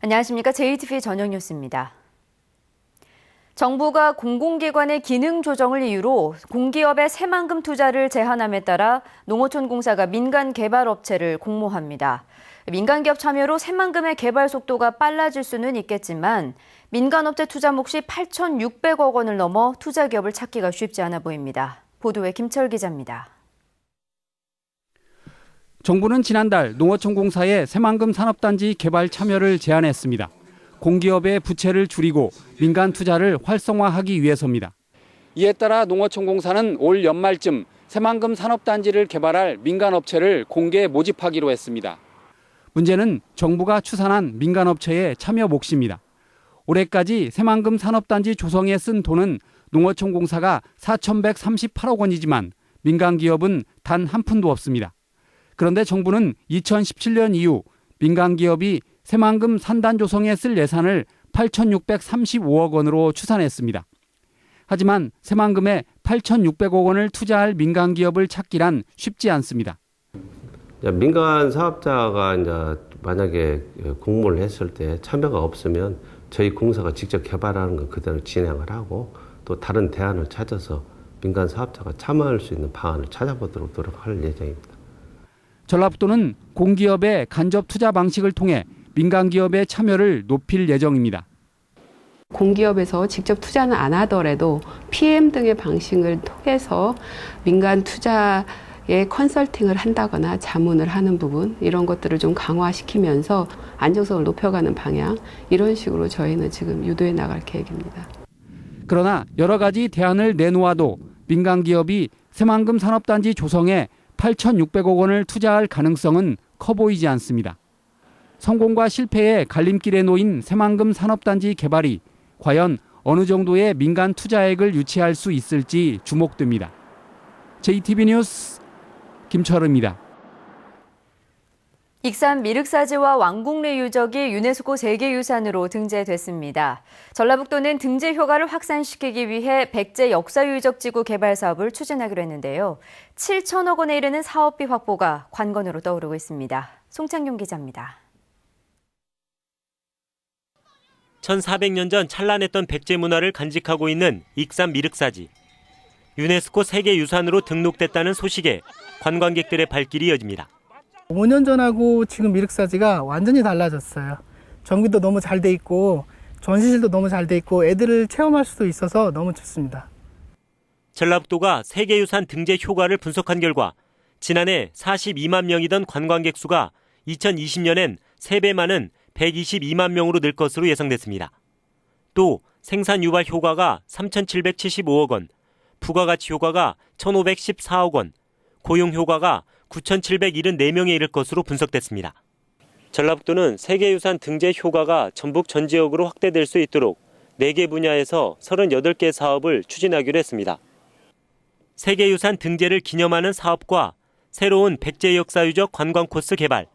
안녕하십니까. JTBC 저녁 뉴스입니다. 정부가 공공기관의 기능 조정을 이유로 공기업의 새만금 투자를 제한함에 따라 농어촌공사가 민간 개발업체를 공모합니다. 민간기업 참여로 새만금의 개발 속도가 빨라질 수는 있겠지만 민간업체 투자 몫이 8,600억 원을 넘어 투자기업을 찾기가 쉽지 않아 보입니다. 보도에 김철 기자입니다. 정부는 지난달 농어촌공사의 새만금 산업단지 개발 참여를 제안했습니다. 공기업의 부채를 줄이고 민간 투자를 활성화하기 위해서입니다. 이에 따라 농어촌공사는 올 연말쯤 새만금 산업단지를 개발할 민간업체를 공개 모집하기로 했습니다. 문제는 정부가 추산한 민간업체의 참여 몫입니다. 올해까지 새만금 산업단지 조성에 쓴 돈은 농어촌공사가 4,138억 원이지만 민간기업은 단 한 푼도 없습니다. 그런데 정부는 2017년 이후 민간기업이 새만금 산단 조성에 쓸 예산을 8,635억 원으로 추산했습니다. 하지만 새만금에 8,600억 원을 투자할 민간기업을 찾기란 쉽지 않습니다. 민간 사업자가 이제 만약에 공모를 했을 때 참여가 없으면 저희 공사가 직접 개발하는 거 그대로 진행을 하고 또 다른 대안을 찾아서 민간 사업자가 참여할 수 있는 방안을 찾아보도록 노력할 예정입니다. 전라북도는 공기업의 간접 투자 방식을 통해 민간기업의 참여를 높일 예정입니다. 공기업에서 직접 투자는 안 하더라도 PM 등의 방식을 통해서 민간 투자에 컨설팅을 한다거나 자문을 하는 부분 이런 것들을 좀 강화시키면서 안정성을 높여가는 방향 이런 식으로 저희는 지금 유도해 나갈 계획입니다. 그러나 여러 가지 대안을 내놓아도 민간기업이 새만금 산업단지 조성에 8,600억 원을 투자할 가능성은 커 보이지 않습니다. 성공과 실패의 갈림길에 놓인 새만금 산업단지 개발이 과연 어느 정도의 민간 투자액을 유치할 수 있을지 주목됩니다. JTBC 뉴스 김철우입니다. 익산 미륵사지와 왕궁리 유적이 유네스코 세계유산으로 등재됐습니다. 전라북도는 등재 효과를 확산시키기 위해 백제 역사유적지구 개발 사업을 추진하기로 했는데요. 7천억 원에 이르는 사업비 확보가 관건으로 떠오르고 있습니다. 송창용 기자입니다. 1400년 전 찬란했던 백제 문화를 간직하고 있는 익산 미륵사지. 유네스코 세계유산으로 등록됐다는 소식에 관광객들의 발길이 이어집니다. 5년 전하고 지금 미륵사지가 완전히 달라졌어요. 전기도 너무 잘 돼 있고 전시실도 너무 잘 돼 있고 애들을 체험할 수도 있어서 너무 좋습니다. 전라북도가 세계유산 등재 효과를 분석한 결과 지난해 42만 명이던 관광객 수가 2020년엔 3배 많은 122만 명으로 늘 것으로 예상됐습니다. 또 생산 유발 효과가 3,775억 원, 부가가치 효과가 1,514억 원, 고용 효과가 9,774명에 이를 것으로 분석됐습니다. 전라북도는 세계유산 등재 효과가 전북 전 지역으로 확대될 수 있도록 4개 분야에서 38개 사업을 추진하기로 했습니다. 세계유산 등재를 기념하는 사업과 새로운 백제 역사유적 관광 코스 개발,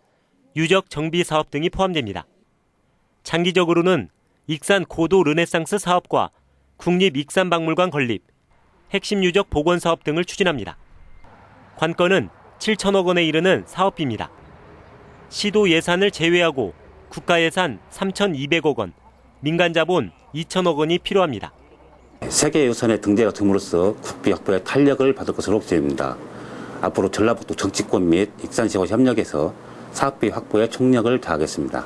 유적 정비 사업 등이 포함됩니다. 장기적으로는 익산 고도 르네상스 사업과 국립익산박물관 건립, 핵심 유적 복원 사업 등을 추진합니다. 관건은 7천억 원에 이르는 사업비입니다. 시도 예산을 제외하고 국가 예산 3,200억 원, 민간 자본 2천억 원이 필요합니다. 세계유산의 등재가 됨으로써 국비 확보에 탄력을 받을 것으로 보입니다. 앞으로 전라북도 정치권 및 익산시와 협력해서 사업비 확보에 총력을 다하겠습니다.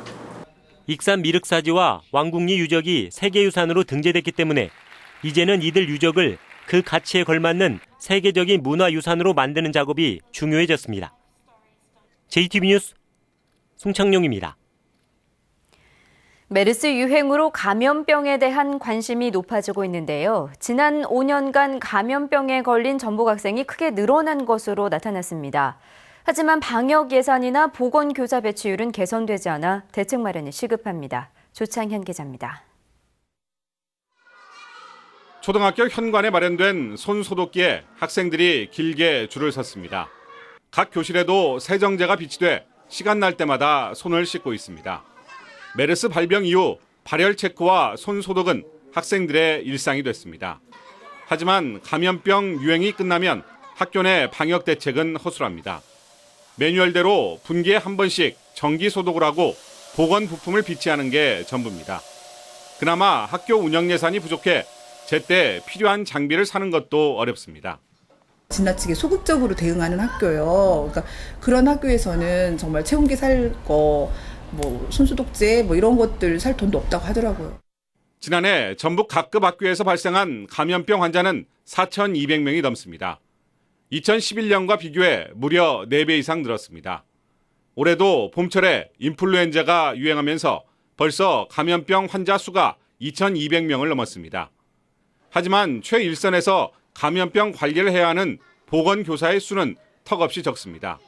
익산 미륵사지와 왕궁리 유적이 세계유산으로 등재됐기 때문에 이제는 이들 유적을 그 가치에 걸맞는 세계적인 문화유산으로 만드는 작업이 중요해졌습니다. JTBC 뉴스 송창용입니다. 메르스 유행으로 감염병에 대한 관심이 높아지고 있는데요. 지난 5년간 감염병에 걸린 전북 학생이 크게 늘어난 것으로 나타났습니다. 하지만 방역 예산이나 보건교사 배치율은 개선되지 않아 대책 마련이 시급합니다. 조창현 기자입니다. 초등학교 현관에 마련된 손소독기에 학생들이 길게 줄을 섰습니다. 각 교실에도 세정제가 비치돼 시간 날 때마다 손을 씻고 있습니다. 메르스 발병 이후 발열 체크와 손소독은 학생들의 일상이 됐습니다. 하지만 감염병 유행이 끝나면 학교 내 방역 대책은 허술합니다. 매뉴얼대로 분기에 한 번씩 정기 소독을 하고 보건 부품을 비치하는 게 전부입니다. 그나마 학교 운영 예산이 부족해 제때 필요한 장비를 사는 것도 어렵습니다. 지나치게 소극적으로 대응하는 학교요. 그러니까 그런 학교에서는 정말 체온계 살 거, 손소독제 이런 것들 살 돈도 없다고 하더라고요. 지난해 전북 각급 학교에서 발생한 감염병 환자는 4,200명이 넘습니다. 2011년과 비교해 무려 4배 이상 늘었습니다. 올해도 봄철에 인플루엔자가 유행하면서 벌써 감염병 환자 수가 2,200명을 넘었습니다. 하지만 최일선에서 감염병 관리를 해야 하는 보건교사의 수는 턱없이 적습니다.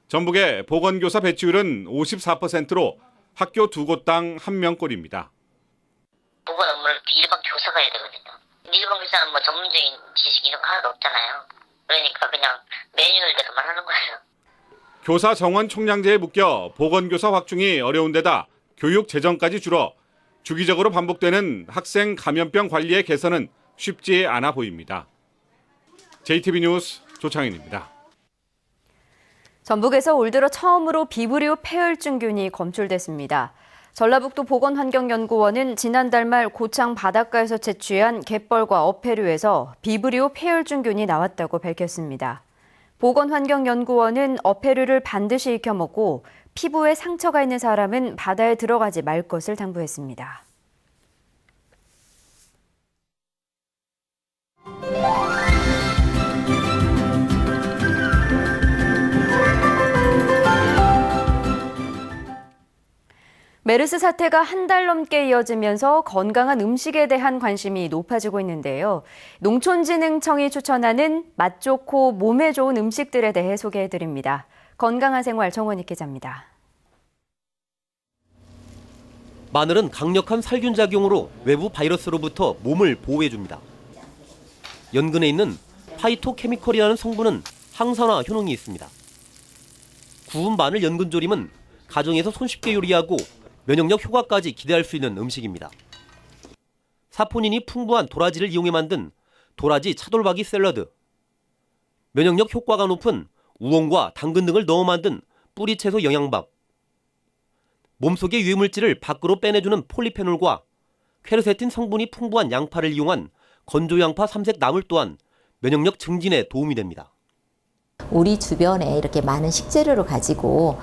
전북의 보건교사 배치율은 54%로 학교 2곳당 1명꼴입니다. 보건 업무를 일반 교사가 해야 되거든요. 일반 교사는 전문적인 지식이 하나도 없잖아요. 그러니까 그냥 매뉴얼대로만 하는 거예요. 교사 정원 총량제에 묶여 보건교사 확충이 어려운 데다 교육 재정까지 줄어 주기적으로 반복되는 학생 감염병 관리의 개선은 쉽지 않아 보입니다. JTB 뉴스 조창현입니다. 전북에서 올 들어 처음으로 비브리오 폐혈증균이 검출됐습니다. 전라북도 보건환경연구원은 지난달 말 고창 바닷가에서 채취한 갯벌과 어패류에서 비브리오 폐혈증균이 나왔다고 밝혔습니다. 보건환경연구원은 어패류를 반드시 익혀 먹고 피부에 상처가 있는 사람은 바다에 들어가지 말 것을 당부했습니다. 메르스 사태가 한 달 넘게 이어지면서 건강한 음식에 대한 관심이 높아지고 있는데요. 농촌진흥청이 추천하는 맛 좋고 몸에 좋은 음식들에 대해 소개해드립니다. 건강한 생활 정원익 기자입니다. 마늘은 강력한 살균 작용으로 외부 바이러스로부터 몸을 보호해줍니다. 연근에 있는 파이토케미컬이라는 성분은 항산화 효능이 있습니다. 구운 마늘 연근조림은 가정에서 손쉽게 요리하고 면역력 효과까지 기대할 수 있는 음식입니다. 사포닌이 풍부한 도라지를 이용해 만든 도라지 차돌박이 샐러드, 면역력 효과가 높은 우엉과 당근 등을 넣어 만든 뿌리채소 영양밥, 몸속의 유해물질을 밖으로 빼내주는 폴리페놀과 퀘르세틴 성분이 풍부한 양파를 이용한 건조양파 삼색 나물 또한 면역력 증진에 도움이 됩니다. 우리 주변에 이렇게 많은 식재료를 가지고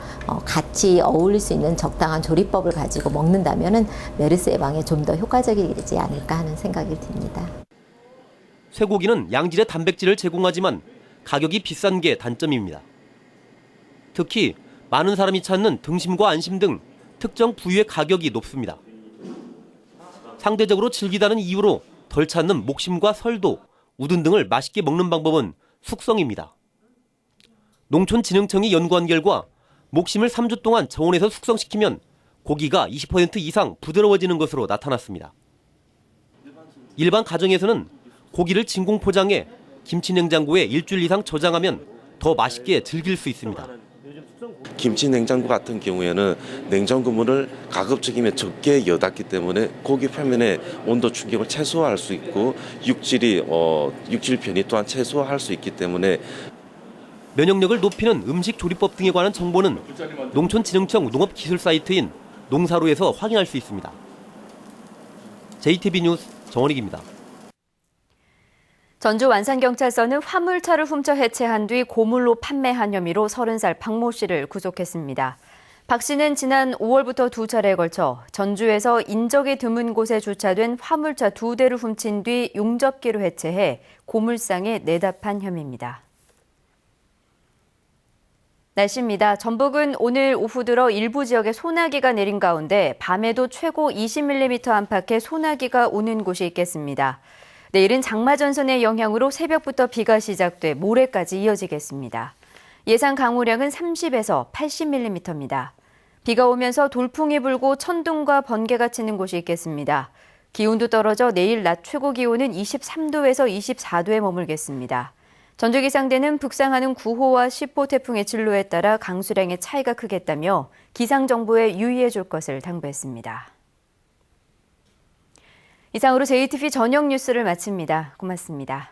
같이 어울릴 수 있는 적당한 조리법을 가지고 먹는다면 메르스 예방에 좀 더 효과적이지 않을까 하는 생각이 듭니다. 쇠고기는 양질의 단백질을 제공하지만 가격이 비싼 게 단점입니다. 특히 많은 사람이 찾는 등심과 안심 등 특정 부위의 가격이 높습니다. 상대적으로 질기다는 이유로 덜 찾는 목심과 설도, 우둔 등을 맛있게 먹는 방법은 숙성입니다. 농촌진흥청이 연구한 결과 목심을 3주 동안 저온에서 숙성시키면 고기가 20% 이상 부드러워지는 것으로 나타났습니다. 일반 가정에서는 고기를 진공 포장해 김치 냉장고에 일주일 이상 저장하면 더 맛있게 즐길 수 있습니다. 김치 냉장고 같은 경우에는 냉장고물을 가급적이면 적게 여닫기 때문에 고기 표면의 온도 충격을 최소화할 수 있고 육질 변이 또한 최소화할 수 있기 때문에 면역력을 높이는 음식 조리법 등에 관한 정보는 농촌진흥청 농업기술 사이트인 농사로에서 확인할 수 있습니다. JTB 뉴스 정원익입니다. 전주 완산경찰서는 화물차를 훔쳐 해체한 뒤 고물로 판매한 혐의로 30살 박모 씨를 구속했습니다. 박 씨는 지난 5월부터 2차례에 걸쳐 전주에서 인적이 드문 곳에 주차된 화물차 2대를 훔친 뒤 용접기로 해체해 고물상에 내다판 혐의입니다. 날씨입니다. 전북은 오늘 오후 들어 일부 지역에 소나기가 내린 가운데 밤에도 최고 20mm 안팎의 소나기가 오는 곳이 있겠습니다. 내일은 장마전선의 영향으로 새벽부터 비가 시작돼 모레까지 이어지겠습니다. 예상 강우량은 30에서 80mm입니다. 비가 오면서 돌풍이 불고 천둥과 번개가 치는 곳이 있겠습니다. 기온도 떨어져 내일 낮 최고 기온은 23도에서 24도에 머물겠습니다. 전주기상대는 북상하는 9호와 10호 태풍의 진로에 따라 강수량의 차이가 크겠다며 기상정보에 유의해 줄 것을 당부했습니다. 이상으로 JTB 저녁 뉴스를 마칩니다. 고맙습니다.